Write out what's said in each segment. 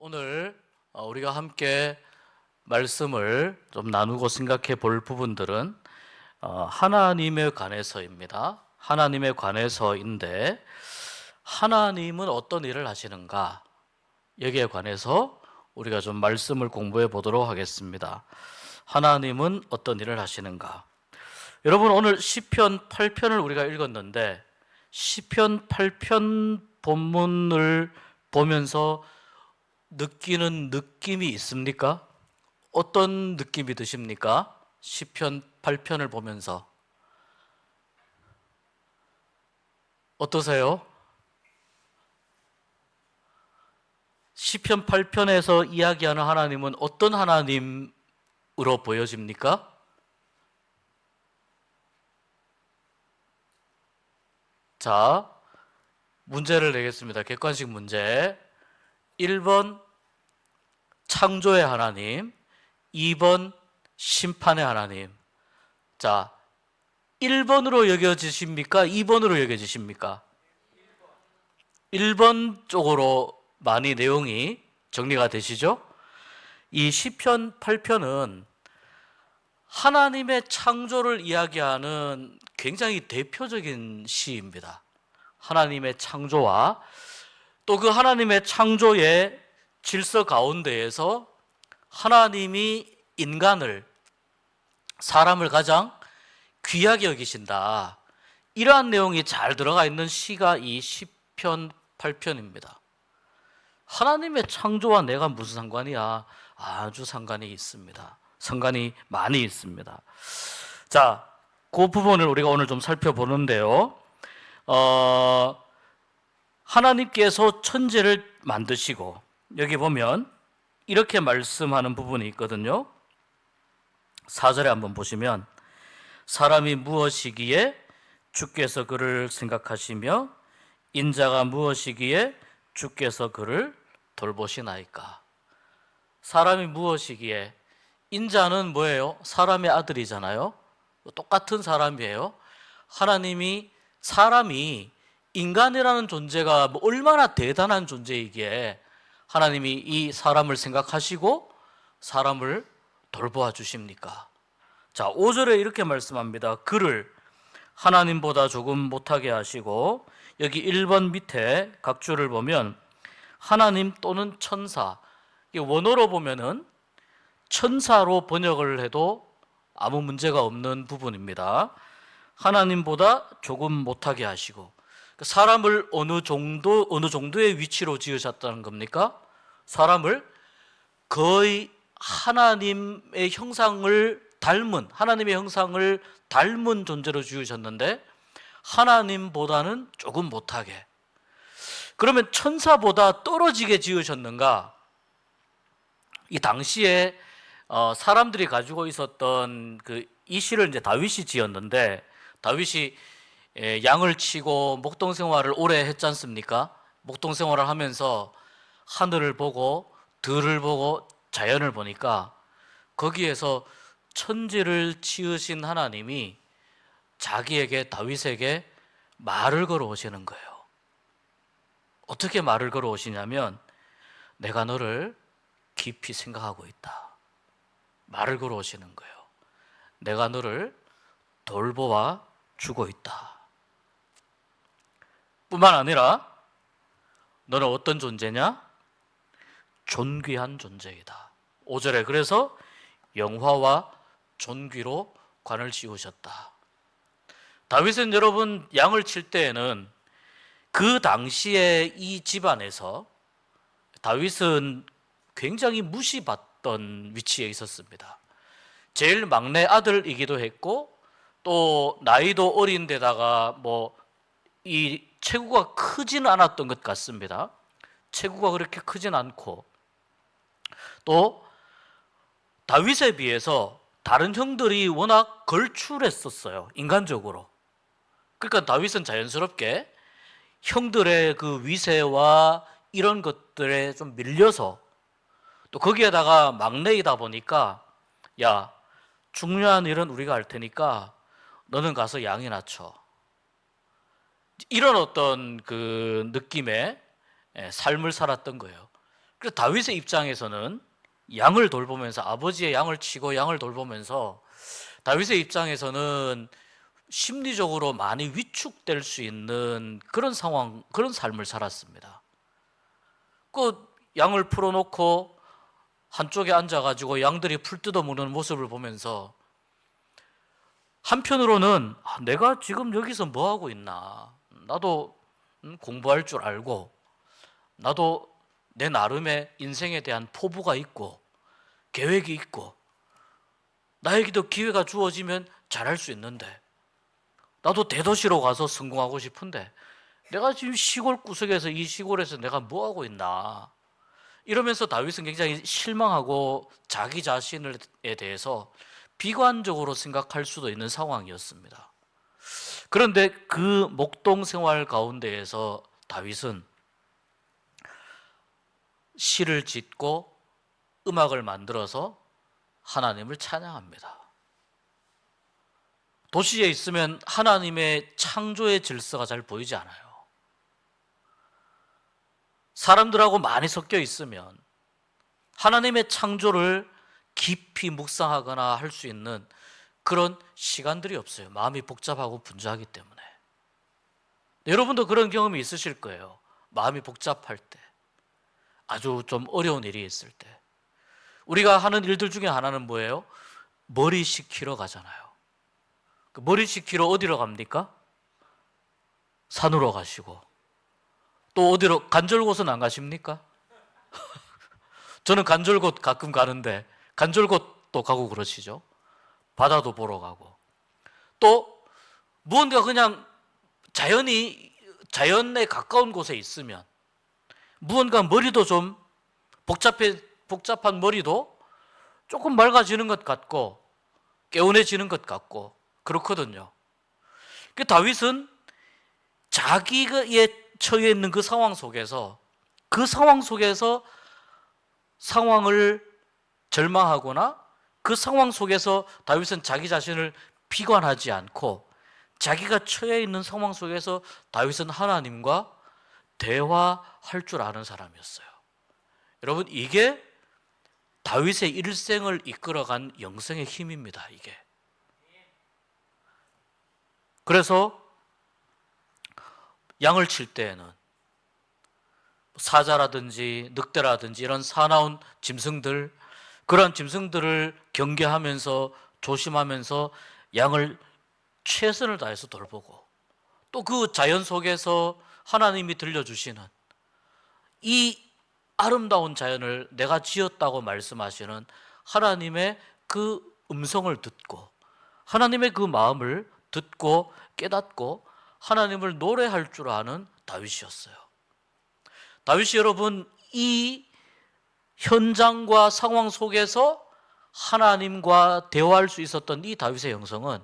오늘 우리가 함께 말씀을 좀 나누고 생각해 볼 부분들은 하나님에 관해서입니다. 하나님에 관해서인데 하나님은 어떤 일을 하시는가? 여기에 관해서 우리가 좀 말씀을 공부해 보도록 하겠습니다. 하나님은 어떤 일을 하시는가? 여러분, 오늘 시편 8편을 우리가 읽었는데 시편 8편 본문을 보면서 느끼는 느낌이 있습니까? 어떤 느낌이 드십니까? 시편 8편을 보면서 어떠세요? 시편 8편에서 이야기하는 하나님은 어떤 하나님으로 보여집니까? 자, 문제를 내겠습니다. 객관식 문제. 1번 창조의 하나님, 2번 심판의 하나님. 자, 1번으로 여겨지십니까? 2번으로 여겨지십니까? 1번 쪽으로 많이 내용이 정리가 되시죠? 이 시편 8편은 하나님의 창조를 이야기하는 굉장히 대표적인 시입니다. 하나님의 창조와 또 그 하나님의 창조의 질서 가운데에서 하나님이 인간을, 사람을 가장 귀하게 여기신다. 이러한 내용이 잘 들어가 있는 시가 이 시편 8편입니다. 하나님의 창조와 내가 무슨 상관이야? 아주 상관이 있습니다. 상관이 많이 있습니다. 자, 그 부분을 우리가 오늘 좀 살펴보는데요. 하나님께서 천지를 만드시고 여기 보면 이렇게 말씀하는 부분이 있거든요. 4절에 한번 보시면 사람이 무엇이기에 주께서 그를 생각하시며 인자가 무엇이기에 주께서 그를 돌보시나이까. 사람이 무엇이기에, 인자는 뭐예요? 사람의 아들이잖아요. 똑같은 사람이에요. 하나님이 사람이 인간이라는 존재가 얼마나 대단한 존재이기에 하나님이 이 사람을 생각하시고 사람을 돌보아 주십니까? 자, 5절에 이렇게 말씀합니다. 그를 하나님보다 조금 못하게 하시고, 여기 1번 밑에 각 줄을 보면 하나님 또는 천사, 원어로 보면은 천사로 번역을 해도 아무 문제가 없는 부분입니다. 하나님보다 조금 못하게 하시고, 사람을 어느 정도의 위치로 지으셨다는 겁니까? 사람을 거의 하나님의 형상을 닮은 존재로 지으셨는데 하나님보다는 조금 못하게. 그러면 천사보다 떨어지게 지으셨는가? 이 당시에 사람들이 가지고 있었던 이 시를 이제 다윗이 지었는데, 다윗이 양을 치고 목동 생활을 오래 했지 않습니까? 목동 생활을 하면서 하늘을 보고 들을 보고 자연을 보니까 거기에서 천지를 지으신 하나님이 자기에게, 다윗에게 말을 걸어오시는 거예요. 어떻게 말을 걸어오시냐면 내가 너를 깊이 생각하고 있다. 말을 걸어오시는 거예요. 내가 너를 돌보아 주고 있다. 뿐만 아니라 너는 어떤 존재냐? 존귀한 존재이다. 5절에 그래서 영화와 존귀로 관을 씌우셨다. 다윗은 여러분 양을 칠 때에는 그 당시에 이 집안에서 다윗은 굉장히 무시받던 위치에 있었습니다. 제일 막내 아들이기도 했고 또 나이도 어린 데다가 이 체구가 크지는 않았던 것 같습니다. 체구가 그렇게 크진 않고 또 다윗에 비해서 다른 형들이 워낙 걸출했었어요. 인간적으로. 그러니까 다윗은 자연스럽게 형들의 그 위세와 이런 것들에 좀 밀려서, 또 거기에다가 막내이다 보니까 야, 중요한 일은 우리가 할 테니까 너는 가서 양이나 쳐. 이런 어떤 그 느낌의 삶을 살았던 거예요. 그래서 다윗의 입장에서는 양을 돌보면서, 아버지의 양을 치고 양을 돌보면서 다윗의 입장에서는 심리적으로 많이 위축될 수 있는 그런 상황, 그런 삶을 살았습니다. 그 양을 풀어놓고 한쪽에 앉아가지고 양들이 풀 뜯어먹는 모습을 보면서 한편으로는 내가 지금 여기서 뭐 하고 있나? 나도 공부할 줄 알고, 나도 내 나름의 인생에 대한 포부가 있고 계획이 있고, 나에게도 기회가 주어지면 잘할 수 있는데, 나도 대도시로 가서 성공하고 싶은데 내가 지금 시골 구석에서, 이 시골에서 내가 뭐 하고 있나? 이러면서 다윗은 굉장히 실망하고 자기 자신에 대해서 비관적으로 생각할 수도 있는 상황이었습니다. 그런데 그 목동 생활 가운데에서 다윗은 시를 짓고 음악을 만들어서 하나님을 찬양합니다. 도시에 있으면 하나님의 창조의 질서가 잘 보이지 않아요. 사람들하고 많이 섞여 있으면 하나님의 창조를 깊이 묵상하거나 할 수 있는 그런 시간들이 없어요. 마음이 복잡하고 분주하기 때문에. 여러분도 그런 경험이 있으실 거예요. 마음이 복잡할 때, 아주 좀 어려운 일이 있을 때. 우리가 하는 일들 중에 하나는 뭐예요? 머리 식히러 가잖아요. 그 머리 식히러 어디로 갑니까? 산으로 가시고, 또 어디로, 간절곶은 안 가십니까? 저는 간절곶 가끔 가는데 간절곶도 가고 그러시죠. 바다도 보러 가고, 또 무언가 그냥 자연에 가까운 곳에 있으면 무언가 머리도 좀 복잡한 머리도 조금 맑아지는 것 같고 개운해지는 것 같고 그렇거든요. 그 다윗은 자기의 처해 있는 그 상황 속에서 상황을 절망하거나 그 상황 속에서 다윗은 자기 자신을 비관하지 않고 자기가 처해 있는 상황 속에서 다윗은 하나님과 대화할 줄 아는 사람이었어요. 여러분, 이게 다윗의 일생을 이끌어간 영성의 힘입니다. 이게. 그래서 양을 칠 때에는 사자라든지 늑대라든지 이런 사나운 짐승들, 그런 짐승들을 경계하면서 조심하면서 양을 최선을 다해서 돌보고, 또 그 자연 속에서 하나님이 들려주시는 이 아름다운 자연을 내가 지었다고 말씀하시는 하나님의 그 음성을 듣고, 하나님의 그 마음을 듣고 깨닫고 하나님을 노래할 줄 아는 다윗이었어요. 다윗이, 여러분, 이 현장과 상황 속에서 하나님과 대화할 수 있었던 이 다윗의 영성은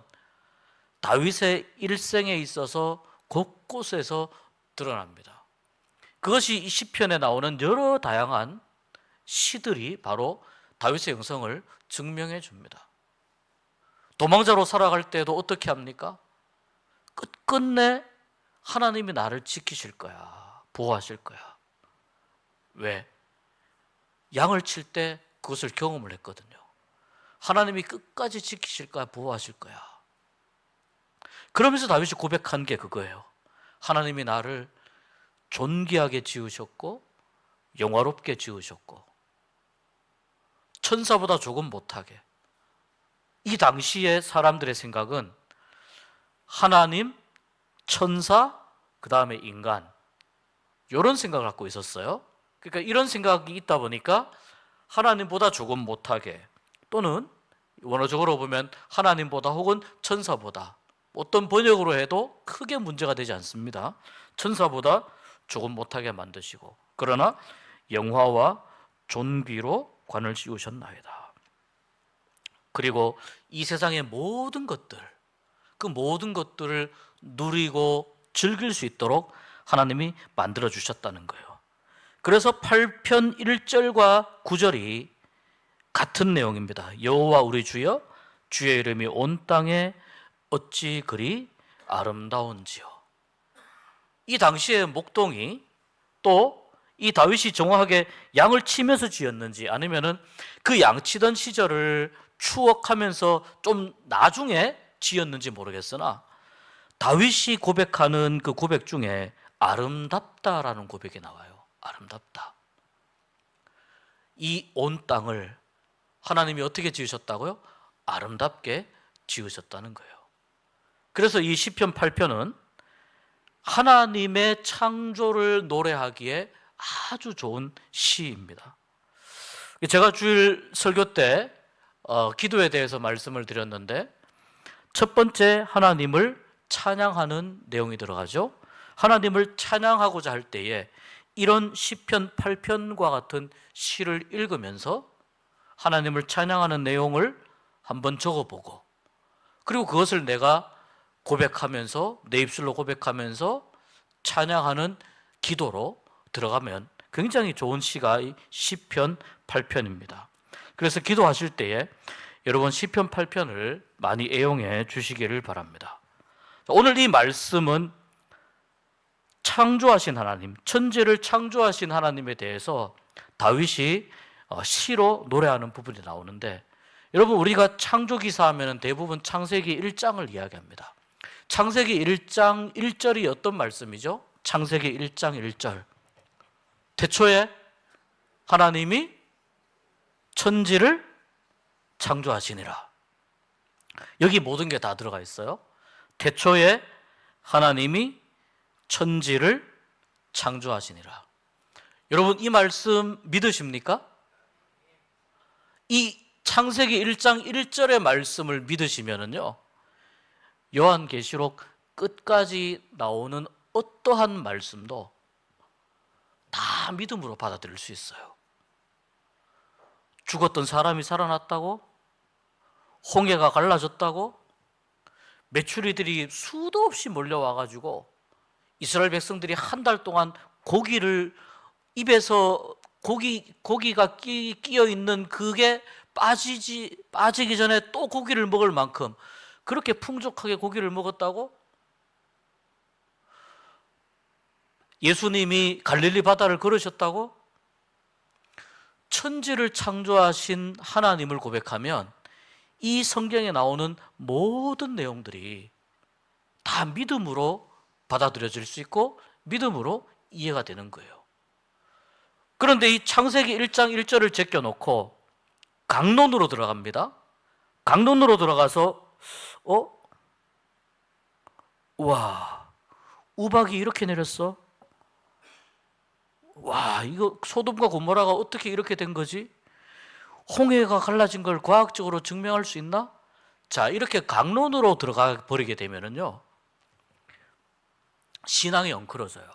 다윗의 일생에 있어서 곳곳에서 드러납니다. 그것이 이 시편에 나오는 여러 다양한 시들이 바로 다윗의 영성을 증명해 줍니다. 도망자로 살아갈 때도 어떻게 합니까? 끝끝내 하나님이 나를 지키실 거야, 보호하실 거야. 왜? 양을 칠 때 그것을 경험을 했거든요. 하나님이 끝까지 지키실 거야, 보호하실 거야. 그러면서 다윗이 고백한 게 그거예요. 하나님이 나를 존귀하게 지으셨고 영화롭게 지으셨고 천사보다 조금 못하게. 이 당시의 사람들의 생각은 하나님, 천사, 그 다음에 인간, 이런 생각을 갖고 있었어요. 그러니까 이런 생각이 있다 보니까 하나님보다 조금 못하게, 또는 원어적으로 보면 하나님보다 혹은 천사보다, 어떤 번역으로 해도 크게 문제가 되지 않습니다. 천사보다 조금 못하게 만드시고, 그러나 영화와 존귀로 관을 씌우셨나이다. 그리고 이 세상의 모든 것들, 그 모든 것들을 누리고 즐길 수 있도록 하나님이 만들어 주셨다는 거예요. 그래서 8편 1절과 9절이 같은 내용입니다. 여호와 우리 주여, 주의 이름이 온 땅에 어찌 그리 아름다운지요. 이 당시의 목동이 또 이 다윗이 정확하게 양을 치면서 지었는지 아니면은 그 양치던 시절을 추억하면서 좀 나중에 지었는지 모르겠으나 다윗이 고백하는 그 고백 중에 아름답다라는 고백이 나와요. 아름답다. 이 온 땅을 하나님이 어떻게 지으셨다고요? 아름답게 지으셨다는 거예요. 그래서 이 시편 8편은 하나님의 창조를 노래하기에 아주 좋은 시입니다. 제가 주일 설교 때 기도에 대해서 말씀을 드렸는데 첫 번째 하나님을 찬양하는 내용이 들어가죠. 하나님을 찬양하고자 할 때에 이런 시편 8편과 같은 시를 읽으면서 하나님을 찬양하는 내용을 한번 적어보고 그리고 그것을 내가 고백하면서 내 입술로 고백하면서 찬양하는 기도로 들어가면 굉장히 좋은 시가 시편 8편입니다. 그래서 기도하실 때에 여러분 시편 8편을 많이 애용해 주시기를 바랍니다. 오늘 이 말씀은 창조하신 하나님, 천지를 창조하신 하나님에 대해서 다윗이 시로 노래하는 부분이 나오는데 여러분 우리가 창조기사 하면 대부분 창세기 1장을 이야기합니다. 창세기 1장 1절이 어떤 말씀이죠? 창세기 1장 1절 태초에 하나님이 천지를 창조하시니라. 여기 모든 게 다 들어가 있어요. 태초에 하나님이 천지를 창조하시니라. 여러분 이 말씀 믿으십니까? 이 창세기 1장 1절의 말씀을 믿으시면은요 요한계시록 끝까지 나오는 어떠한 말씀도 다 믿음으로 받아들일 수 있어요. 죽었던 사람이 살아났다고? 홍해가 갈라졌다고? 메추리들이 수도 없이 몰려와가지고 이스라엘 백성들이 한 달 동안 고기를 입에서 고기가 끼어 있는 그게 빠지기 전에 또 고기를 먹을 만큼 그렇게 풍족하게 고기를 먹었다고? 예수님이 갈릴리 바다를 걸으셨다고? 천지를 창조하신 하나님을 고백하면 이 성경에 나오는 모든 내용들이 다 믿음으로 받아들여질 수 있고 믿음으로 이해가 되는 거예요. 그런데 이 창세기 1장 1절을 제껴놓고 강론으로 들어갑니다. 강론으로 들어가서 와, 우박이 이렇게 내렸어? 와, 이거 소돔과 고모라가 어떻게 이렇게 된 거지? 홍해가 갈라진 걸 과학적으로 증명할 수 있나? 자, 이렇게 강론으로 들어가 버리게 되면은요 신앙이 엉클어져요.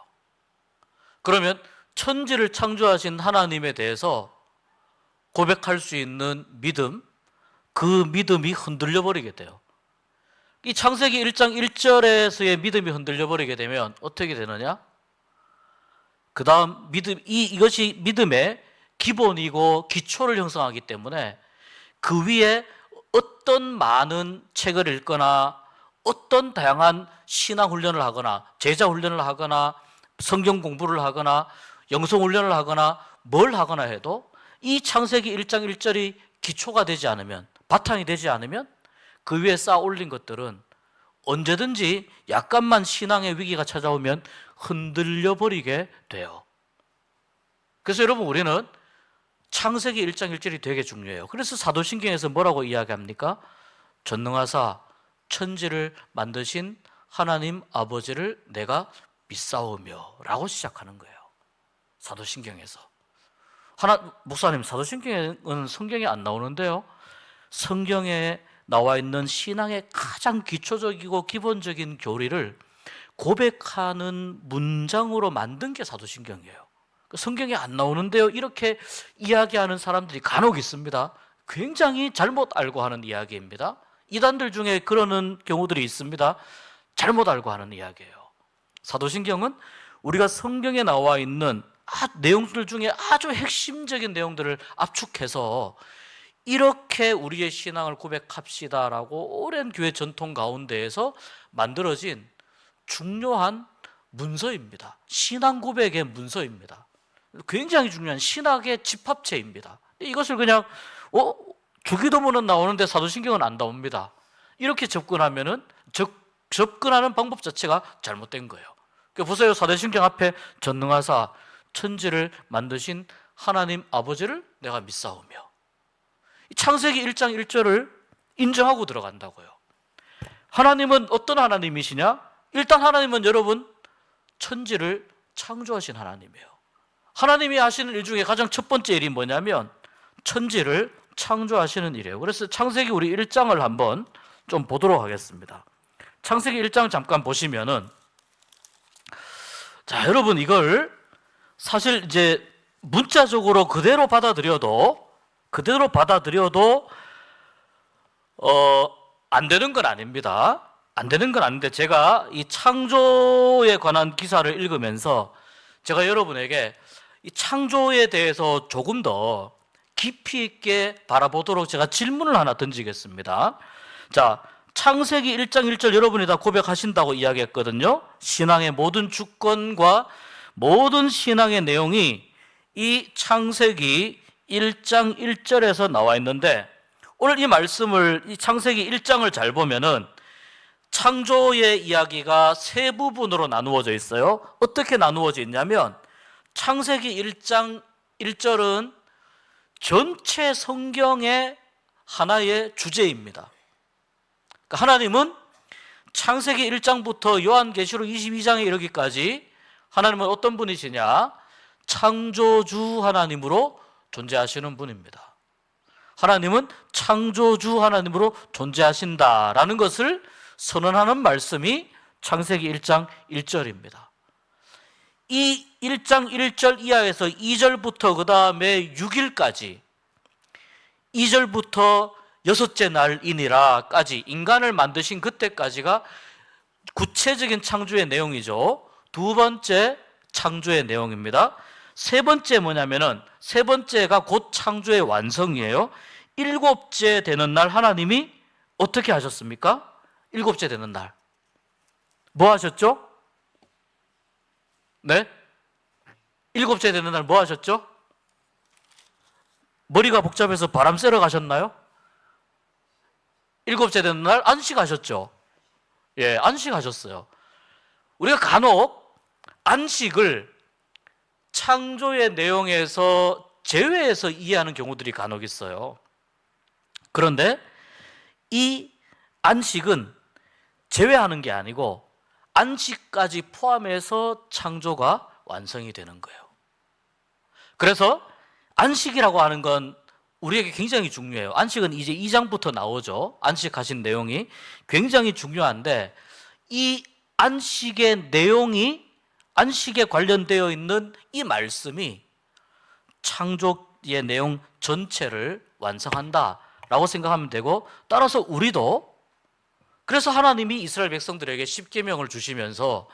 그러면 천지를 창조하신 하나님에 대해서 고백할 수 있는 믿음, 그 믿음이 흔들려 버리게 돼요. 이 창세기 1장 1절에서의 믿음이 흔들려 버리게 되면 어떻게 되느냐? 그 다음 이것이 믿음의 기본이고 기초를 형성하기 때문에 그 위에 어떤 많은 책을 읽거나 어떤 다양한 신앙 훈련을 하거나 제자 훈련을 하거나 성경 공부를 하거나 영성 훈련을 하거나 뭘 하거나 해도 이 창세기 1장 1절이 기초가 되지 않으면, 바탕이 되지 않으면 그 위에 쌓아 올린 것들은 언제든지 약간만 신앙의 위기가 찾아오면 흔들려 버리게 돼요. 그래서 여러분 우리는 창세기 1장 1절이 되게 중요해요. 그래서 사도신경에서 뭐라고 이야기합니까? 전능하사 천지를 만드신 하나님 아버지를 내가 믿사오며 라고 시작하는 거예요. 사도신경에서. 목사님, 사도신경은 성경에 안 나오는데요. 성경에 나와 있는 신앙의 가장 기초적이고 기본적인 교리를 고백하는 문장으로 만든 게 사도신경이에요. 성경에 안 나오는데요, 이렇게 이야기하는 사람들이 간혹 있습니다. 굉장히 잘못 알고 하는 이야기입니다. 이단들 중에 그러는 경우들이 있습니다. 잘못 알고 하는 이야기예요. 사도신경은 우리가 성경에 나와 있는 내용들 중에 아주 핵심적인 내용들을 압축해서 이렇게 우리의 신앙을 고백합시다라고 오랜 교회 전통 가운데에서 만들어진 중요한 문서입니다. 신앙 고백의 문서입니다. 굉장히 중요한 신학의 집합체입니다. 이것을 그냥 주기도문은 나오는데 사도신경은 안 나옵니다. 이렇게 접근하면은 접근하는 방법 자체가 잘못된 거예요. 보세요. 사도신경 앞에 전능하사 천지를 만드신 하나님 아버지를 내가 믿사오며, 창세기 1장 1절을 인정하고 들어간다고요. 하나님은 어떤 하나님이시냐? 일단 하나님은 여러분 천지를 창조하신 하나님이에요. 하나님이 하시는 일 중에 가장 첫 번째 일이 뭐냐면 천지를 창조하시는 일이에요. 그래서 창세기 우리 1장을 한번 좀 보도록 하겠습니다. 창세기 1장 잠깐 보시면은, 자, 여러분 이걸 사실 이제 문자적으로 그대로 받아들여도 안 되는 건 아닙니다. 안 되는 건 아닌데, 제가 이 창조에 관한 기사를 읽으면서 제가 여러분에게 이 창조에 대해서 조금 더 깊이 있게 바라보도록 제가 질문을 하나 던지겠습니다. 자, 창세기 1장 1절 여러분이 다 고백하신다고 이야기했거든요. 신앙의 모든 주권과 모든 신앙의 내용이 이 창세기 1장 1절에서 나와 있는데, 오늘 이 말씀을, 이 창세기 1장을 잘 보면은 창조의 이야기가 세 부분으로 나누어져 있어요. 어떻게 나누어져 있냐면, 창세기 1장 1절은 전체 성경의 하나의 주제입니다. 그러니까 하나님은 창세기 1장부터 요한계시록 22장에 이르기까지 하나님은 어떤 분이시냐? 창조주 하나님으로 존재하시는 분입니다. 하나님은 창조주 하나님으로 존재하신다라는 것을 선언하는 말씀이 창세기 1장 1절입니다. 이 1장 1절 이하에서 2절부터 그 다음에 6일까지, 2절부터 여섯째 날이니라까지, 인간을 만드신 그때까지가 구체적인 창조의 내용이죠. 두 번째 창조의 내용입니다. 세 번째 뭐냐면은, 세 번째가 곧 창조의 완성이에요. 일곱째 되는 날 하나님이 어떻게 하셨습니까? 일곱째 되는 날 뭐 하셨죠? 네? 일곱째 되는 날 뭐 하셨죠? 머리가 복잡해서 바람 쐬러 가셨나요? 일곱째 되는 날 안식하셨죠? 예, 안식하셨어요. 우리가 간혹 안식을 창조의 내용에서 제외해서 이해하는 경우들이 간혹 있어요. 그런데 이 안식은 제외하는 게 아니고 안식까지 포함해서 창조가 완성이 되는 거예요. 그래서 안식이라고 하는 건 우리에게 굉장히 중요해요. 안식은 이제 2장부터 나오죠. 안식하신 내용이 굉장히 중요한데, 이 안식의 내용이, 안식에 관련되어 있는 이 말씀이 창조의 내용 전체를 완성한다라고 생각하면 되고, 따라서 우리도, 그래서 하나님이 이스라엘 백성들에게 십계명을 주시면서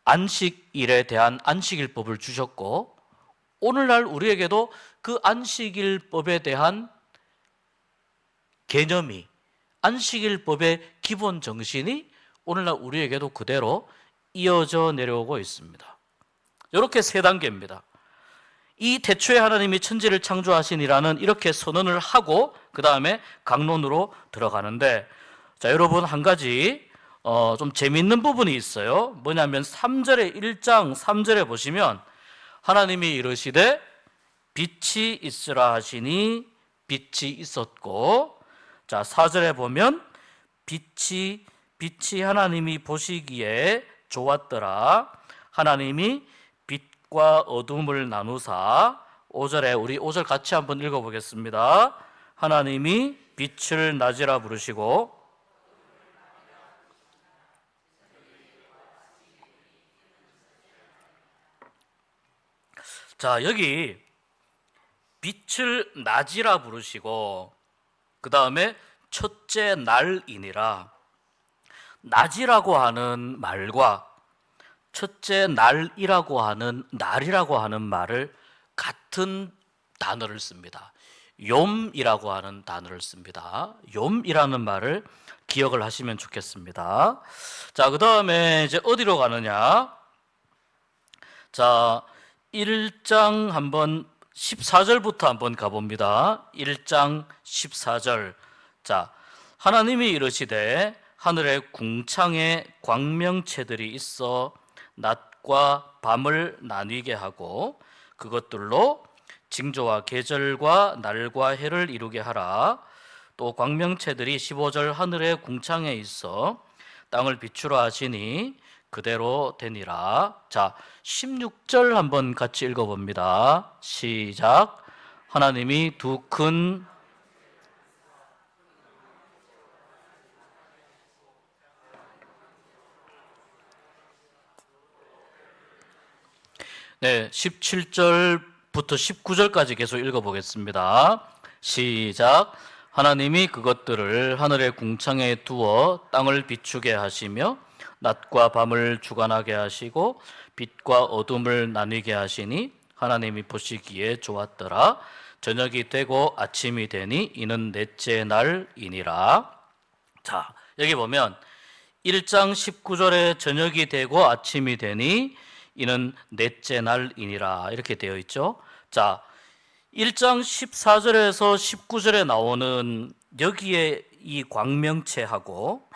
안식일에 대한 안식일법을 주셨고, 오늘날 우리에게도 그 안식일법에 대한 개념이, 안식일법의 기본 정신이 오늘날 우리에게도 그대로 이어져 내려오고 있습니다. 이렇게 세 단계입니다. 이 태초에 하나님이 천지를 창조하시니라는 이렇게 선언을 하고 그 다음에 강론으로 들어가는데, 자, 여러분 한 가지 좀 재미있는 부분이 있어요. 뭐냐면 3절에, 1장 3절에 보시면 하나님이 이르시되 빛이 있으라 하시니 빛이 있었고, 자, 4절에 보면 빛이 하나님이 보시기에 좋았더라. 하나님이 빛과 어둠을 나누사. 5절에 우리 5절 같이 한번 읽어보겠습니다. 하나님이 빛을 낮이라 부르시고, 자, 여기 빛을 낮이라 부르시고 그 다음에 첫째 날이니라. 낮이라고 하는 말과 첫째 날이라고 하는, 날이라고 하는 말을 같은 단어를 씁니다. 욤이라고 하는 단어를 씁니다. 욤이라는 말을 기억을 하시면 좋겠습니다. 자, 그 다음에 이제 어디로 가느냐? 자, 1장 한번 14절부터 한번 가봅니다. 1장 14절. 자, 하나님이 이르시되 하늘에 궁창에 광명체들이 있어 낮과 밤을 나뉘게 하고 그것들로 징조와 계절과 날과 해를 이루게 하라. 또 광명체들이 15절 하늘에 궁창에 있어 땅을 비추라 하시니 그대로 되니라. 자, 16절 한번 같이 읽어봅니다. 시작. 하나님이 두 큰 네, 17절부터 19절까지 계속 읽어보겠습니다. 시작. 하나님이 그것들을 하늘의 궁창에 두어 땅을 비추게 하시며 낮과 밤을 주관하게 하시고 빛과 어둠을 나뉘게 하시니 하나님이 보시기에 좋았더라. 저녁이 되고 아침이 되니 이는 넷째 날이니라. 자, 여기 보면 1장 19절에 저녁이 되고 아침이 되니 이는 넷째 날이니라 이렇게 되어 있죠. 자, 1장 14절에서 19절에 나오는 여기에 이 광명체하고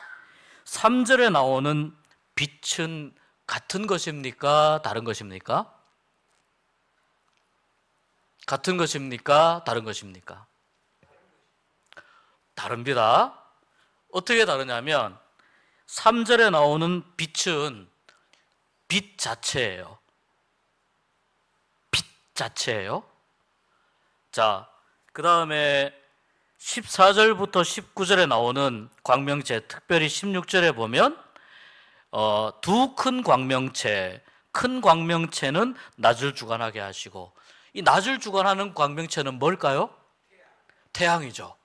3절에 나오는 빛은 같은 것입니까? 다른 것입니까? 같은 것입니까? 다른 것입니까? 다릅니다. 어떻게 다르냐면 3절에 나오는 빛은 빛 자체예요. 빛 자체예요. 자, 그 다음에 14절부터 19절에 나오는 광명체, 특별히 16절에 보면 두 큰 광명체, 큰 광명체는 낮을 주관하게 하시고 이 낮을 주관하는 광명체는 뭘까요? 태양이죠.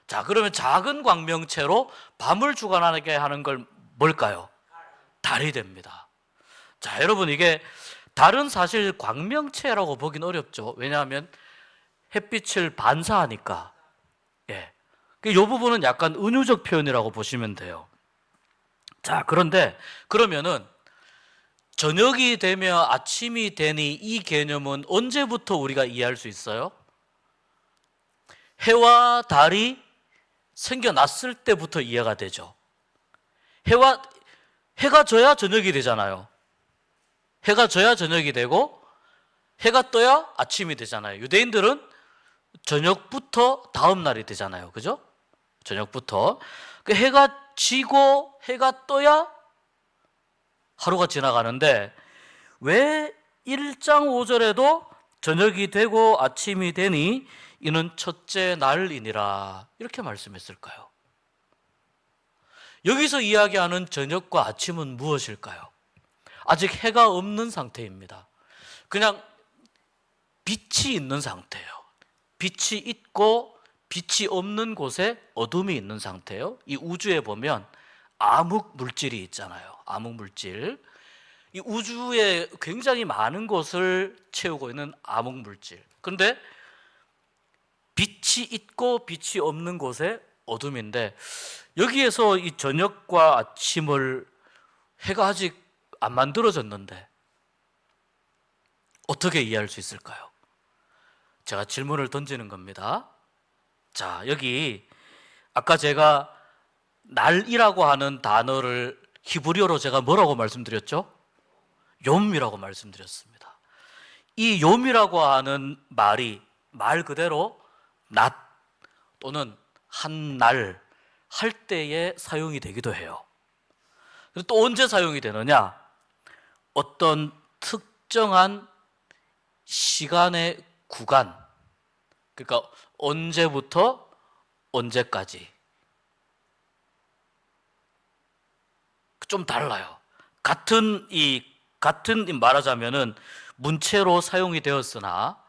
자, 그러면 작은 광명체로 밤을 주관하게 하는 걸 뭘까요? 달이 됩니다. 자, 여러분 이게 달은 사실 광명체라고 보긴 어렵죠. 왜냐하면 햇빛을 반사하니까. 예. 이 부분은 약간 은유적 표현이라고 보시면 돼요. 자, 그런데 그러면은 저녁이 되며 아침이 되니 이 개념은 언제부터 우리가 이해할 수 있어요? 해와 달이 생겨났을 때부터 이해가 되죠. 해가 져야 저녁이 되잖아요. 해가 져야 저녁이 되고 해가 떠야 아침이 되잖아요. 유대인들은 저녁부터 다음 날이 되잖아요. 그죠? 저녁부터. 해가 지고 해가 떠야 하루가 지나가는데 왜 1장 5절에도 저녁이 되고 아침이 되니 이는 첫째 날이니라 이렇게 말씀했을까요? 여기서 이야기하는 저녁과 아침은 무엇일까요? 아직 해가 없는 상태입니다. 그냥 빛이 있는 상태예요. 빛이 있고 빛이 없는 곳에 어둠이 있는 상태예요. 이 우주에 보면 암흑 물질이 있잖아요. 암흑 물질. 이 우주에 굉장히 많은 곳을 채우고 있는 암흑 물질. 그런데 빛이 있고 빛이 없는 곳에 어둠인데 여기에서 이 저녁과 아침을 해가 아직 안 만들어졌는데 어떻게 이해할 수 있을까요? 제가 질문을 던지는 겁니다. 자, 여기 아까 제가 날이라고 하는 단어를 히브리어로 제가 뭐라고 말씀드렸죠? 욤이라고 말씀드렸습니다. 이 욤이라고 하는 말이 말 그대로 낮 또는 한 날 할 때에 사용이 되기도 해요. 또 언제 사용이 되느냐? 어떤 특정한 시간의 구간, 그러니까 언제부터 언제까지 좀 달라요. 같은 말하자면은 문체로 사용이 되었으나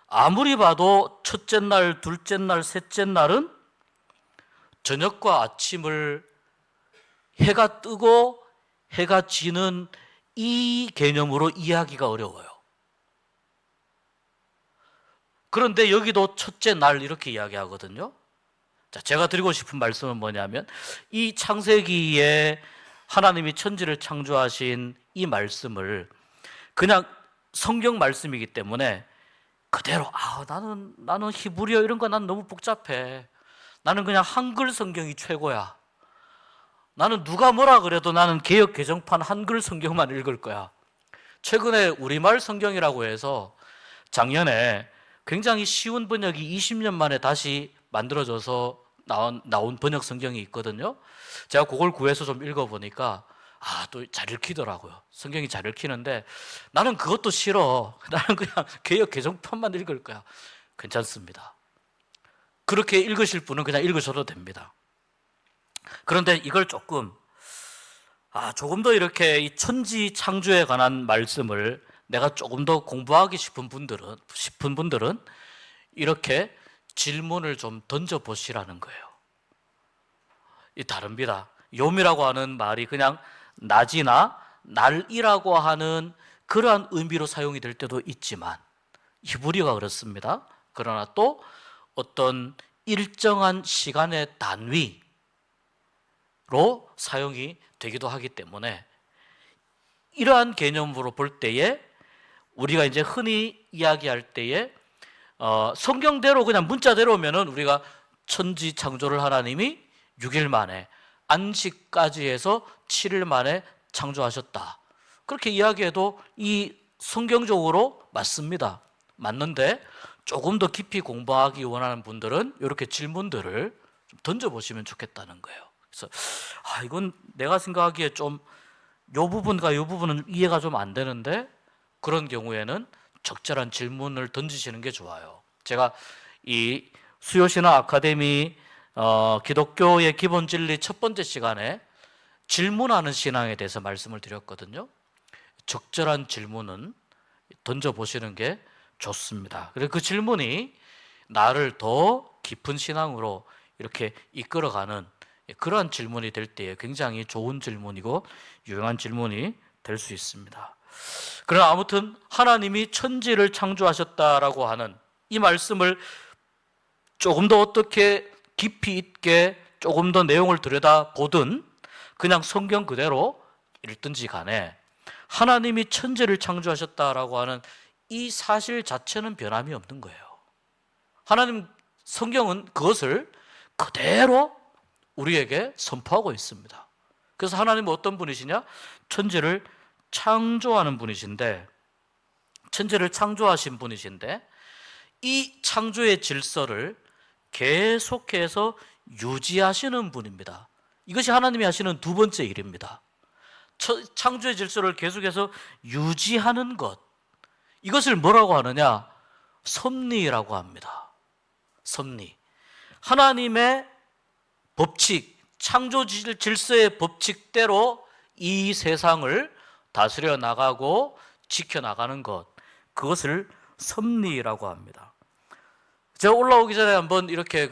아무리 봐도 첫째 날, 둘째 날, 셋째 날은 저녁과 아침을 해가 뜨고 해가 지는 이 개념으로 이해하기가 어려워요. 그런데 여기도 첫째 날 이렇게 이야기하거든요. 자, 제가 드리고 싶은 말씀은 뭐냐면 이 창세기에 하나님이 천지를 창조하신 이 말씀을 그냥 성경 말씀이기 때문에 그대로 나는 히브리어 이런 거 난 너무 복잡해. 나는 그냥 한글 성경이 최고야. 나는 누가 뭐라 그래도 나는 개역 개정판 한글 성경만 읽을 거야. 최근에 우리말 성경이라고 해서 작년에 굉장히 쉬운 번역이 20년 만에 다시 만들어져서 나온 번역 성경이 있거든요. 제가 그걸 구해서 좀 읽어보니까 또 잘 읽히더라고요. 성경이 잘 읽히는데 나는 그것도 싫어. 나는 그냥 개역 개정판만 읽을 거야. 괜찮습니다. 그렇게 읽으실 분은 그냥 읽으셔도 됩니다. 그런데 이걸 조금 더 이렇게 이 천지 창조에 관한 말씀을 내가 조금 더 공부하기 싶은 분들은 이렇게 질문을 좀 던져 보시라는 거예요. 이 다릅니다. 욤이라고 하는 말이 그냥 낮이나 날이라고 하는 그러한 의미로 사용이 될 때도 있지만 히브리어가 그렇습니다. 그러나 또 어떤 일정한 시간의 단위로 사용이 되기도 하기 때문에 이러한 개념으로 볼 때에 우리가 이제 흔히 이야기할 때에 성경대로 그냥 문자대로면은 우리가 천지 창조를 하나님이 6일 만에 안식까지 해서 7일 만에 창조하셨다. 그렇게 이야기해도 이 성경적으로 맞습니다. 맞는데 조금 더 깊이 공부하기 원하는 분들은 이렇게 질문들을 좀 던져보시면 좋겠다는 거예요. 그래서 이건 내가 생각하기에 좀 요 부분과 요 부분은 이해가 좀 안 되는데 그런 경우에는 적절한 질문을 던지시는 게 좋아요. 제가 이 수요신화 아카데미 기독교의 기본 진리 첫 번째 시간에 질문하는 신앙에 대해서 말씀을 드렸거든요. 적절한 질문은 던져보시는 게 좋습니다. 그리고 그 질문이 나를 더 깊은 신앙으로 이렇게 이끌어가는 그러한 질문이 될 때에 굉장히 좋은 질문이고 유용한 질문이 될 수 있습니다. 그러나 아무튼 하나님이 천지를 창조하셨다라고 하는 이 말씀을 조금 더 어떻게 깊이 있게 조금 더 내용을 들여다보든 그냥 성경 그대로 읽든지 간에 하나님이 천지를 창조하셨다라고 하는 이 사실 자체는 변함이 없는 거예요. 하나님 성경은 그것을 그대로 우리에게 선포하고 있습니다. 그래서 하나님은 어떤 분이시냐? 천지를 창조하는 분이신데, 천지를 창조하신 분이신데 이 창조의 질서를 계속해서 유지하시는 분입니다. 이것이 하나님이 하시는 두 번째 일입니다. 창조의 질서를 계속해서 유지하는 것, 이것을 뭐라고 하느냐? 섭리라고 합니다. 섭리. 하나님의 법칙, 창조 질서의 법칙대로 이 세상을 다스려 나가고 지켜 나가는 것, 그것을 섭리라고 합니다. 제가 올라오기 전에 한번 이렇게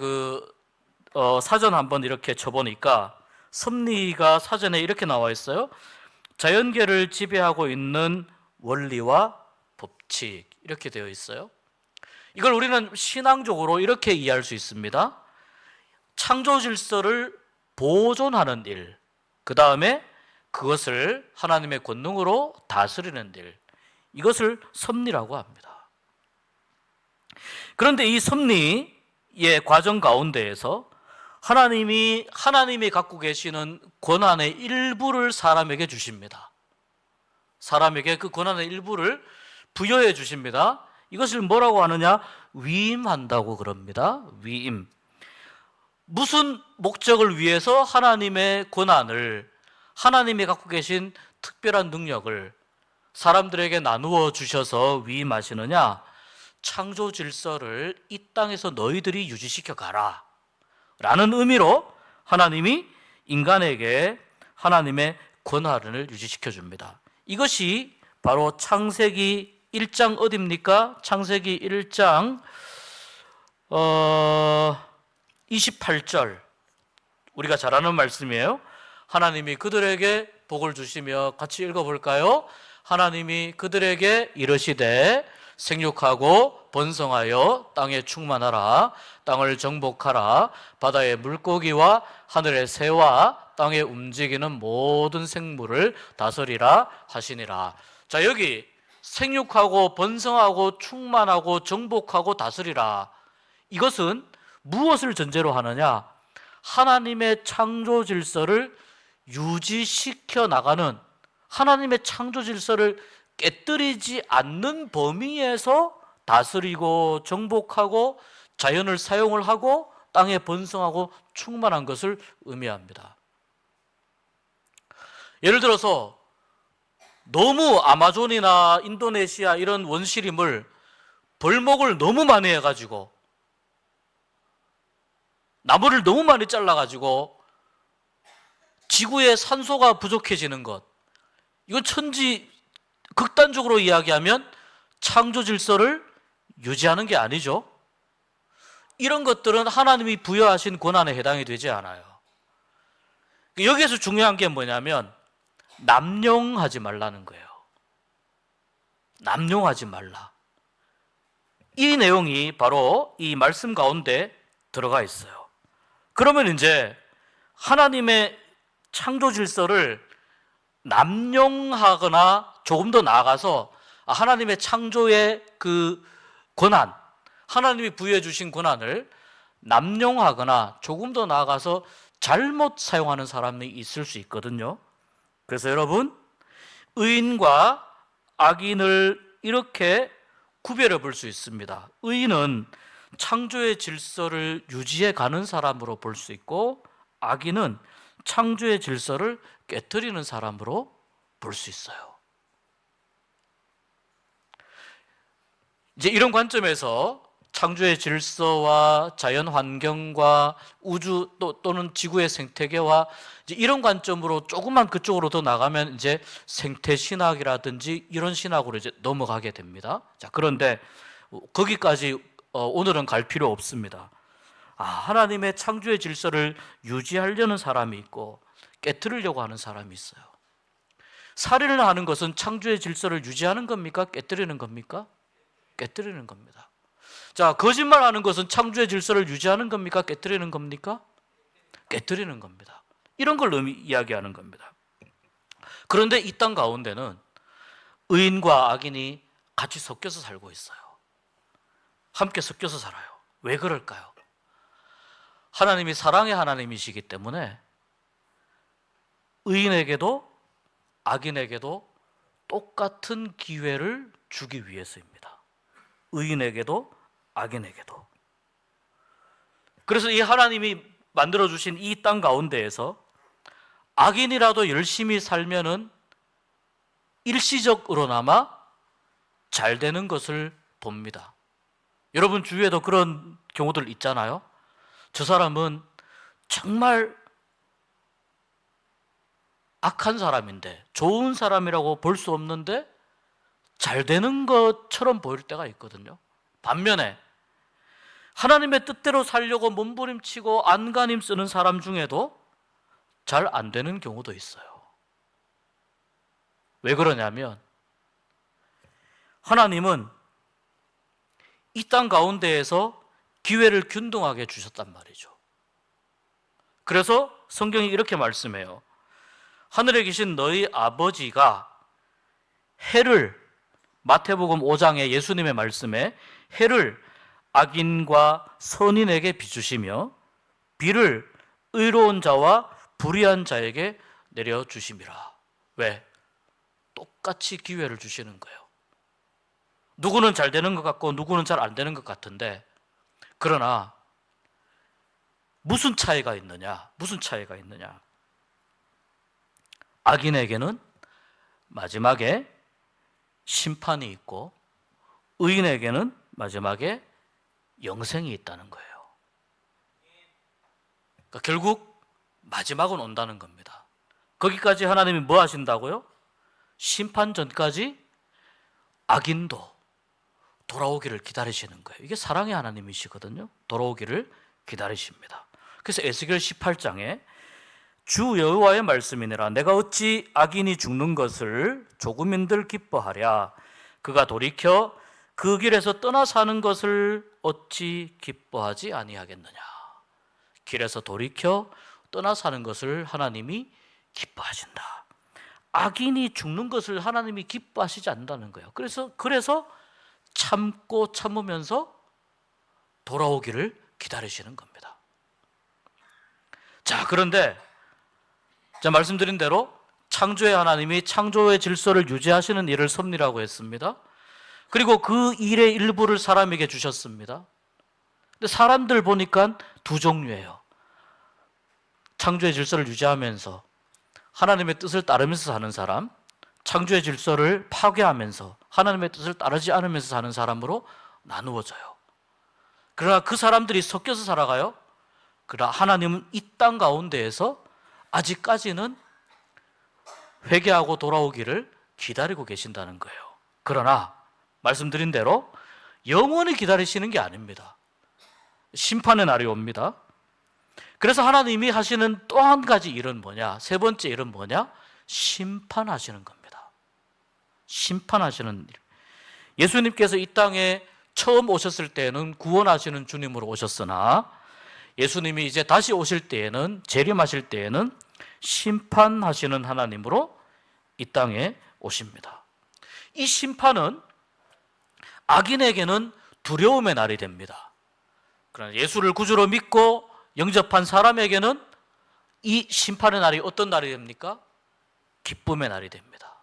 사전 한번 이렇게 쳐보니까 섭리가 사전에 이렇게 나와 있어요. 자연계를 지배하고 있는 원리와 법칙, 이렇게 되어 있어요. 이걸 우리는 신앙적으로 이렇게 이해할 수 있습니다. 창조 질서를 보존하는 일, 그 다음에 그것을 하나님의 권능으로 다스리는 일, 이것을 섭리라고 합니다. 그런데 이 섭리의 과정 가운데에서 하나님이 갖고 계시는 권한의 일부를 사람에게 주십니다. 사람에게 그 권한의 일부를 부여해 주십니다. 이것을 뭐라고 하느냐? 위임한다고 그럽니다. 위임. 무슨 목적을 위해서 하나님의 권한을, 하나님이 갖고 계신 특별한 능력을 사람들에게 나누어 주셔서 위임하시느냐? 창조 질서를 이 땅에서 너희들이 유지시켜 가라 라는 의미로 하나님이 인간에게 하나님의 권한을 유지시켜 줍니다. 이것이 바로 창세기 1장 어디입니까? 창세기 1장 28절, 우리가 잘 아는 말씀이에요. 하나님이 그들에게 복을 주시며, 같이 읽어볼까요? 하나님이 그들에게 이르시되 생육하고 번성하여 땅에 충만하라. 땅을 정복하라. 바다의 물고기와 하늘의 새와 땅에 움직이는 모든 생물을 다스리라 하시니라. 자, 여기 생육하고 번성하고 충만하고 정복하고 다스리라. 이것은 무엇을 전제로 하느냐? 하나님의 창조 질서를 유지시켜 나가는, 하나님의 창조 질서를 깨뜨리지 않는 범위에서 다스리고 정복하고 자연을 사용을 하고 땅에 번성하고 충만한 것을 의미합니다. 예를 들어서 너무 아마존이나 인도네시아 이런 원시림을 벌목을 너무 많이 해가지고 나무를 너무 많이 잘라가지고 지구의 산소가 부족해지는 것, 이건 극단적으로 이야기하면 창조 질서를 유지하는 게 아니죠. 이런 것들은 하나님이 부여하신 권한에 해당이 되지 않아요. 여기에서 중요한 게 뭐냐면 남용하지 말라는 거예요. 남용하지 말라. 이 내용이 바로 이 말씀 가운데 들어가 있어요. 그러면 이제 하나님의 창조 질서를 남용하거나 조금 더 나아가서 하나님의 창조의 그 권한, 하나님이 부여해 주신 권한을 남용하거나 조금 더 나아가서 잘못 사용하는 사람이 있을 수 있거든요. 그래서 여러분, 의인과 악인을 이렇게 구별해 볼 수 있습니다. 의인은 창조의 질서를 유지해 가는 사람으로 볼 수 있고, 악인은 창조의 질서를 깨뜨리는 사람으로 볼 수 있어요. 이제 이런 관점에서 창조의 질서와 자연 환경과 우주 또는 지구의 생태계와 이제 이런 관점으로 조금만 그쪽으로 더 나가면 이제 생태 신학이라든지 이런 신학으로 이제 넘어가게 됩니다. 자, 그런데 거기까지 오늘은 갈 필요 없습니다. 하나님의 창조의 질서를 유지하려는 사람이 있고 깨뜨리려고 하는 사람이 있어요. 살인을 하는 것은 창조의 질서를 유지하는 겁니까? 깨뜨리는 겁니까? 깨뜨리는 겁니다. 자, 거짓말하는 것은 창조의 질서를 유지하는 겁니까? 깨뜨리는 겁니까? 깨뜨리는 겁니다. 이런 걸 이야기하는 겁니다. 그런데 이 땅 가운데는 의인과 악인이 같이 섞여서 살고 있어요. 함께 섞여서 살아요. 왜 그럴까요? 하나님이 사랑의 하나님이시기 때문에 의인에게도 악인에게도 똑같은 기회를 주기 위해서입니다. 의인에게도 악인에게도. 그래서 이 하나님이 만들어주신 이 땅 가운데에서 악인이라도 열심히 살면은 일시적으로나마 잘 되는 것을 봅니다. 여러분 주위에도 그런 경우들 있잖아요. 저 사람은 정말 악한 사람인데, 좋은 사람이라고 볼 수 없는데 잘 되는 것처럼 보일 때가 있거든요. 반면에 하나님의 뜻대로 살려고 몸부림치고 안간힘 쓰는 사람 중에도 잘 안 되는 경우도 있어요. 왜 그러냐면 하나님은 이 땅 가운데에서 기회를 균등하게 주셨단 말이죠. 그래서 성경이 이렇게 말씀해요. 하늘에 계신 너희 아버지가 해를, 마태복음 5장의 예수님의 말씀에 해를 악인과 선인에게 비추시며 비를 의로운 자와 불의한 자에게 내려주심이라. 왜? 똑같이 기회를 주시는 거예요. 누구는 잘 되는 것 같고 누구는 잘 안 되는 것 같은데, 그러나 무슨 차이가 있느냐? 무슨 차이가 있느냐? 악인에게는 마지막에 심판이 있고 의인에게는 마지막에 영생이 있다는 거예요. 그러니까 결국 마지막은 온다는 겁니다. 거기까지 하나님이 뭐 하신다고요? 심판 전까지 악인도 돌아오기를 기다리시는 거예요. 이게 사랑의 하나님이시거든요. 돌아오기를 기다리십니다. 그래서 에스겔 18장에 주 여호와의 말씀이니라. 내가 어찌 악인이 죽는 것을 조금인들 기뻐하랴. 그가 돌이켜 그 길에서 떠나 사는 것을 어찌 기뻐하지 아니하겠느냐. 길에서 돌이켜 떠나 사는 것을 하나님이 기뻐하신다. 악인이 죽는 것을 하나님이 기뻐하시지 않는다는 거예요. 그래서 참고 참으면서 돌아오기를 기다리시는 겁니다. 자, 그런데 제가 말씀드린 대로 창조의 하나님이 창조의 질서를 유지하시는 일을 섭리라고 했습니다. 그리고 그 일의 일부를 사람에게 주셨습니다. 근데 사람들 보니까 두 종류예요. 창조의 질서를 유지하면서 하나님의 뜻을 따르면서 사는 사람, 창조의 질서를 파괴하면서 하나님의 뜻을 따르지 않으면서 사는 사람으로 나누어져요. 그러나 그 사람들이 섞여서 살아가요. 그러나 하나님은 이 땅 가운데에서 아직까지는 회개하고 돌아오기를 기다리고 계신다는 거예요. 그러나 말씀드린 대로 영원히 기다리시는 게 아닙니다. 심판의 날이 옵니다. 그래서 하나님이 하시는 또 한 가지 일은 뭐냐? 세 번째 일은 뭐냐? 심판하시는 겁니다. 심판하시는 일. 예수님께서 이 땅에 처음 오셨을 때에는 구원하시는 주님으로 오셨으나 예수님이 이제 다시 오실 때에는, 재림하실 때에는 심판하시는 하나님으로 이 땅에 오십니다. 이 심판은 악인에게는 두려움의 날이 됩니다. 그러나 예수를 구주로 믿고 영접한 사람에게는 이 심판의 날이 어떤 날이 됩니까? 기쁨의 날이 됩니다.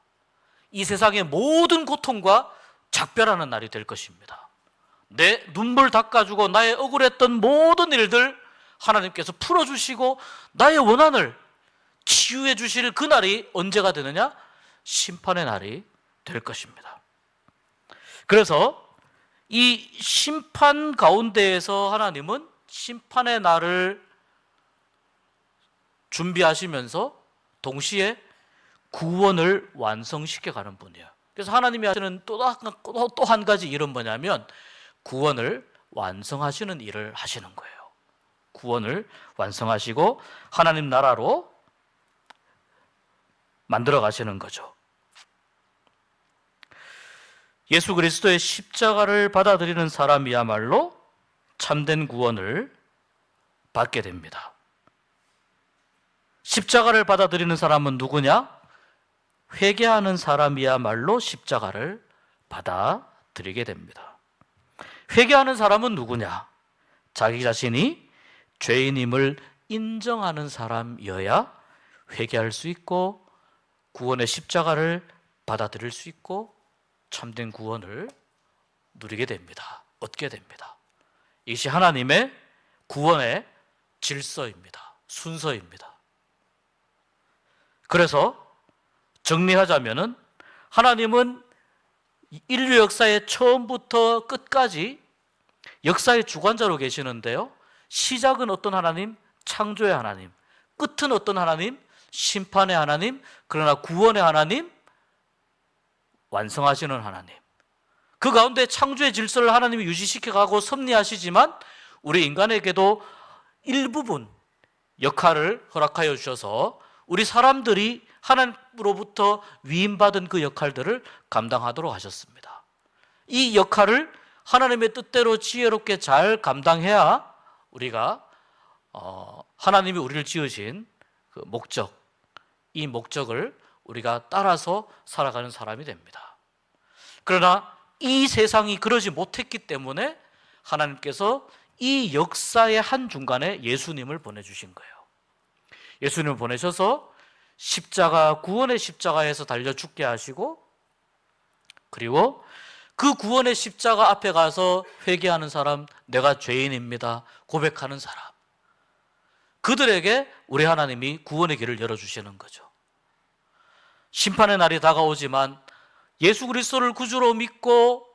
이 세상의 모든 고통과 작별하는 날이 될 것입니다. 내 눈물 닦아주고 나의 억울했던 모든 일들 하나님께서 풀어주시고 나의 원한을 치유해 주실 그 날이 언제가 되느냐? 심판의 날이 될 것입니다. 그래서 이 심판 가운데에서 하나님은 심판의 날을 준비하시면서 동시에 구원을 완성시켜 가는 분이에요. 그래서 하나님이 하시는 또 한 가지 일은 뭐냐면 구원을 완성하시는 일을 하시는 거예요. 구원을 완성하시고 하나님 나라로 만들어 가시는 거죠. 예수 그리스도의 십자가를 받아들이는 사람이야말로 참된 구원을 받게 됩니다. 십자가를 받아들이는 사람은 누구냐? 회개하는 사람이야말로 십자가를 받아들이게 됩니다. 회개하는 사람은 누구냐? 자기 자신이 죄인임을 인정하는 사람이어야 회개할 수 있고 구원의 십자가를 받아들일 수 있고 참된 구원을 누리게 됩니다. 얻게 됩니다. 이것이 하나님의 구원의 질서입니다. 순서입니다. 그래서 정리하자면은 하나님은 인류 역사의 처음부터 끝까지 역사의 주관자로 계시는데요. 시작은 어떤 하나님? 창조의 하나님. 끝은 어떤 하나님? 심판의 하나님. 그러나 구원의 하나님, 완성하시는 하나님. 그 가운데 창조의 질서를 하나님이 유지시켜가고 섭리하시지만 우리 인간에게도 일부분 역할을 허락하여 주셔서 우리 사람들이 하나님으로부터 위임받은 그 역할들을 감당하도록 하셨습니다. 이 역할을 하나님의 뜻대로 지혜롭게 잘 감당해야 우리가 하나님이 우리를 지으신 그 목적, 이 목적을 우리가 따라서 살아가는 사람이 됩니다. 그러나 이 세상이 그러지 못했기 때문에 하나님께서 이 역사의 한중간에 예수님을 보내주신 거예요. 예수님을 보내셔서 십자가, 구원의 십자가에서 달려 죽게 하시고 그리고 그 구원의 십자가 앞에 가서 회개하는 사람, 내가 죄인입니다 고백하는 사람, 그들에게 우리 하나님이 구원의 길을 열어주시는 거죠. 심판의 날이 다가오지만 예수 그리스도를 구주로 믿고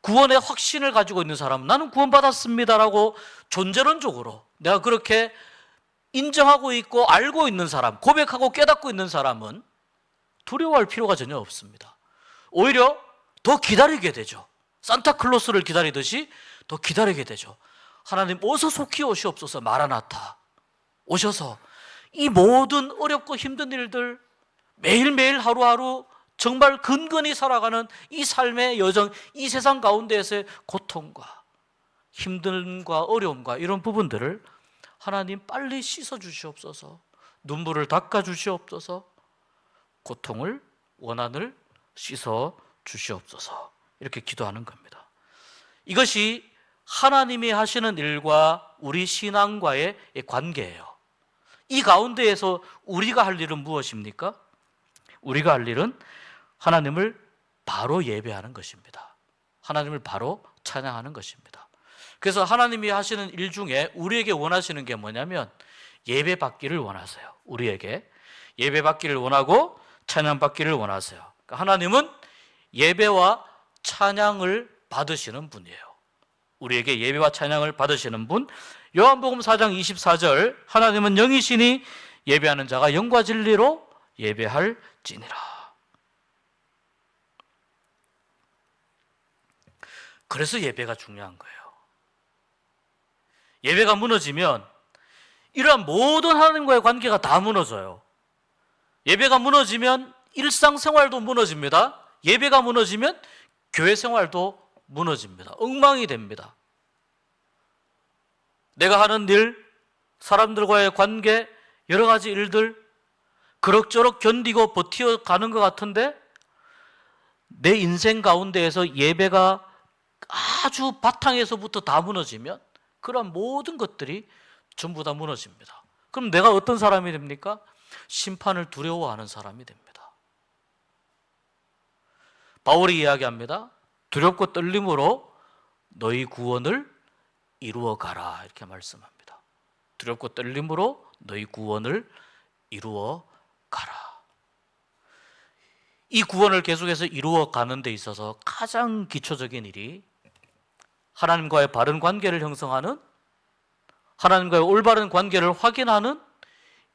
구원의 확신을 가지고 있는 사람은 나는 구원받았습니다라고 존재론적으로 내가 그렇게 인정하고 있고 알고 있는 사람, 고백하고 깨닫고 있는 사람은 두려워할 필요가 전혀 없습니다. 오히려 더 기다리게 되죠. 산타클로스를 기다리듯이 더 기다리게 되죠. 하나님 어서 속히 오시옵소서. 마라나타 오셔서 이 모든 어렵고 힘든 일들 매일매일 하루하루 정말 근근히 살아가는 이 삶의 여정, 이 세상 가운데에서의 고통과 힘듦과 어려움과 이런 부분들을 하나님 빨리 씻어 주시옵소서. 눈물을 닦아 주시옵소서. 고통을, 원한을 씻어 주시옵소서. 이렇게 기도하는 겁니다. 이것이 하나님이 하시는 일과 우리 신앙과의 관계예요. 이 가운데에서 우리가 할 일은 무엇입니까? 우리가 할 일은 하나님을 바로 예배하는 것입니다. 하나님을 바로 찬양하는 것입니다. 그래서 하나님이 하시는 일 중에 우리에게 원하시는 게 뭐냐면 예배 받기를 원하세요. 우리에게 예배 받기를 원하고 찬양 받기를 원하세요. 그러니까 하나님은 예배와 찬양을 받으시는 분이에요. 우리에게 예배와 찬양을 받으시는 분. 요한복음 4장 24절 하나님은 영이시니 예배하는 자가 영과 진리로 예배할지니라. 그래서 예배가 중요한 거예요. 예배가 무너지면 이러한 모든 하나님과의 관계가 다 무너져요. 예배가 무너지면 일상생활도 무너집니다. 예배가 무너지면 교회 생활도 무너집니다. 엉망이 됩니다. 내가 하는 일, 사람들과의 관계, 여러 가지 일들 그럭저럭 견디고 버텨가는 것 같은데 내 인생 가운데에서 예배가 아주 바탕에서부터 다 무너지면 그런 모든 것들이 전부 다 무너집니다. 그럼 내가 어떤 사람이 됩니까? 심판을 두려워하는 사람이 됩니다. 바울이 이야기합니다. 두렵고 떨림으로 너희 구원을 이루어 가라 이렇게 말씀합니다. 두렵고 떨림으로 너희 구원을 이루어 가라. 이 구원을 계속해서 이루어 가는 데 있어서 가장 기초적인 일이 하나님과의 바른 관계를 형성하는, 하나님과의 올바른 관계를 확인하는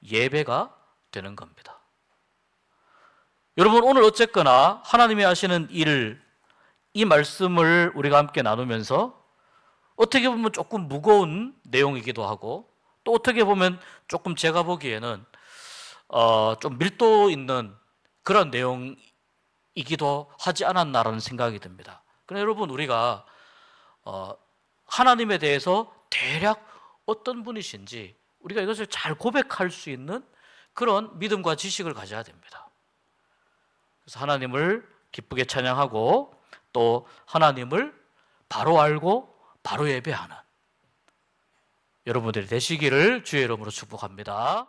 예배가 되는 겁니다. 여러분, 오늘 어쨌거나 하나님이 하시는 일, 이 말씀을 우리가 함께 나누면서 어떻게 보면 조금 무거운 내용이기도 하고 또 어떻게 보면 조금 제가 보기에는 좀 밀도 있는 그런 내용이기도 하지 않았나라는 생각이 듭니다. 그러나 여러분, 우리가 하나님에 대해서 대략 어떤 분이신지 우리가 이것을 잘 고백할 수 있는 그런 믿음과 지식을 가져야 됩니다. 그래서 하나님을 기쁘게 찬양하고 또 하나님을 바로 알고 바로 예배하는 여러분들이 되시기를 주의 이름으로 축복합니다.